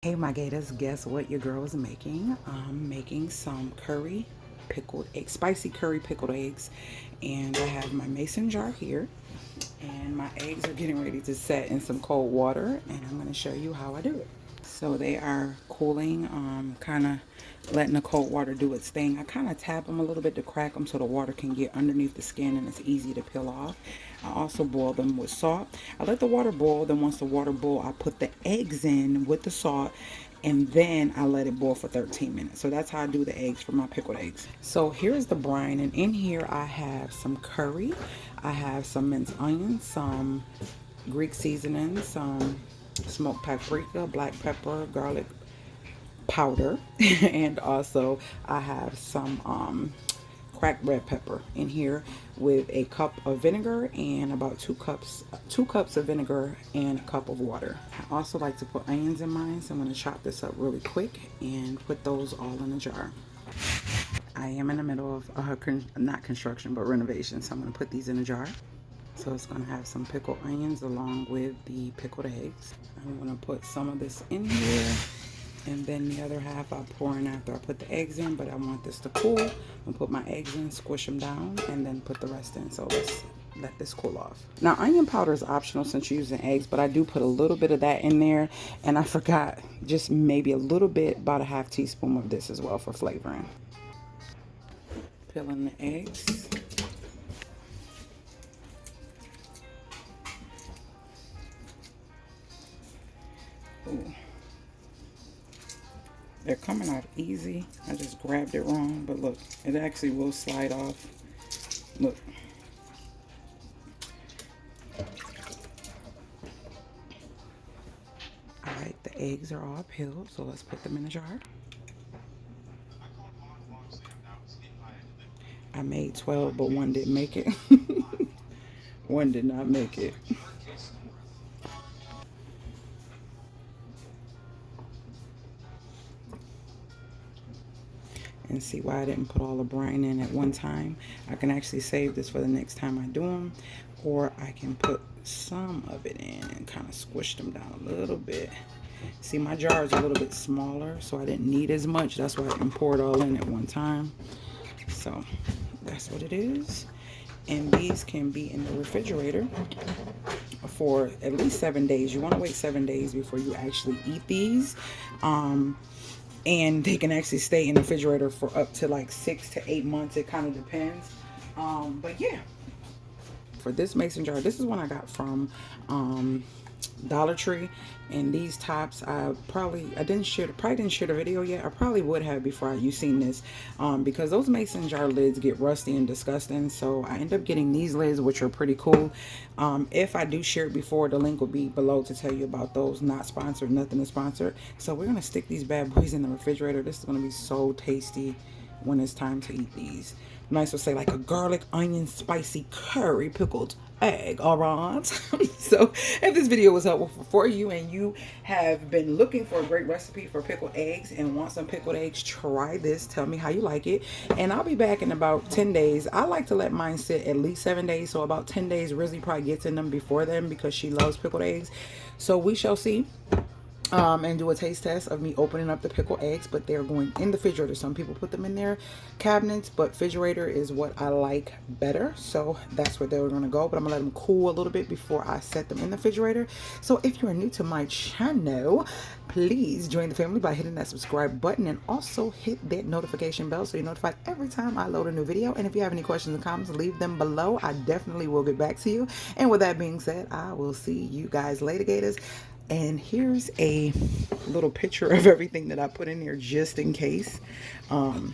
Hey my gators, guess what your girl is making? I'm making some curry pickled eggs, spicy curry pickled eggs. And I have my mason jar here. And my eggs are getting ready to set in some cold water. And I'm going to show you how I do it. So they are cooling, kind of letting the cold water do its thing. I kind of tap them a little bit to crack them so the water can get underneath the skin and it's easy to peel off. I also boil them with salt. I let the water boil, then once the water boils, I put the eggs in with the salt, and then I let it boil for 13 minutes. So that's how I do the eggs for my pickled eggs. So here's the brine, and in here I have some curry, I have some minced onions, some Greek seasoning, some smoked paprika, black pepper, garlic powder, and also I have some cracked red pepper in here with a cup of vinegar and about two cups of vinegar and a cup of water. I also like to put onions in mine, so I'm going to chop this up really quick and put those all in a jar. I am in the middle of not construction but renovation, so I'm going to put these in a jar. So it's going to have some pickled onions along with the pickled eggs. I'm going to put some of this in here, and then the other half I'll pour in after I put the eggs in, but I want this to cool. I'll put my eggs in, squish them down, and then put the rest in. So let's let this cool off. Now, onion powder is optional since you're using eggs, but I do put a little bit of that in there, and I forgot just maybe a little bit, about a half teaspoon of this as well for flavoring. Peeling the eggs. Ooh. They're coming off easy. I just grabbed it wrong, but look, it actually will slide off. Look. Alright, the eggs are all peeled, so let's put them in a jar. I made 12, but one didn't make it. One did not make it. And see why I didn't put all the brine in at one time. I can actually save this for the next time I do them, or I can put some of it in and kind of squish them down a little bit. See, my jar is a little bit smaller, so I didn't need as much. That's why I can pour it all in at one time. So that's what it is. And these can be in the refrigerator for at least 7 days. You want to wait 7 days before you actually eat these. And they can actually stay in the refrigerator for up to like 6 to 8 months. It kind of depends. But yeah, for this mason jar, this is one I got from Dollar Tree. And these tops, I probably didn't share the video yet. I probably would have before you seen this, because those mason jar lids get rusty and disgusting. So I end up getting these lids, which are pretty cool. If I do share it before, the link will be below to tell you about those. Not sponsored, nothing is sponsored. So we're gonna stick these bad boys in the refrigerator. This is gonna be so tasty when it's time to eat these. Might as well say like a garlic, onion, spicy curry pickled egg. All right. So if this video was helpful for you and you have been looking for a great recipe for pickled eggs and want some pickled eggs, try this. Tell me how you like it. And I'll be back in about 10 days. I like to let mine sit at least 7 days. So about 10 days, Rizzy probably gets in them before then because she loves pickled eggs. So we shall see. And do a taste test of me opening up the pickled eggs, but they're going in the refrigerator. Some people put them in their cabinets, but refrigerator is what I like better, so that's where they're going to go. But I'm gonna let them cool a little bit before I set them in the refrigerator. So if you're new to my channel, please join the family by hitting that subscribe button and also hit that notification bell so you're notified every time I load a new video. And if you have any questions and comments, leave them below. I definitely will get back to you. And with that being said, I will see you guys later, gators. And here's a little picture of everything that I put in there just in case. And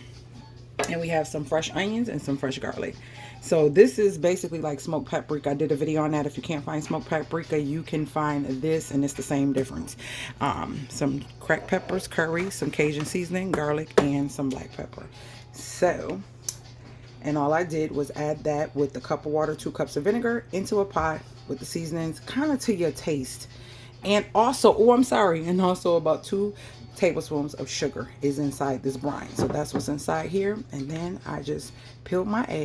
we have some fresh onions and some fresh garlic. So this is basically like smoked paprika. I did a video on that. If you can't find smoked paprika, you can find this, and it's the same difference. Some cracked peppers, curry, some Cajun seasoning, garlic, and some black pepper. So, and all I did was add that with a cup of water, 2 cups of vinegar into a pot with the seasonings, kind of to your taste. And also, and also about 2 tablespoons of sugar is inside this brine. So that's what's inside here. And then I just peeled my egg.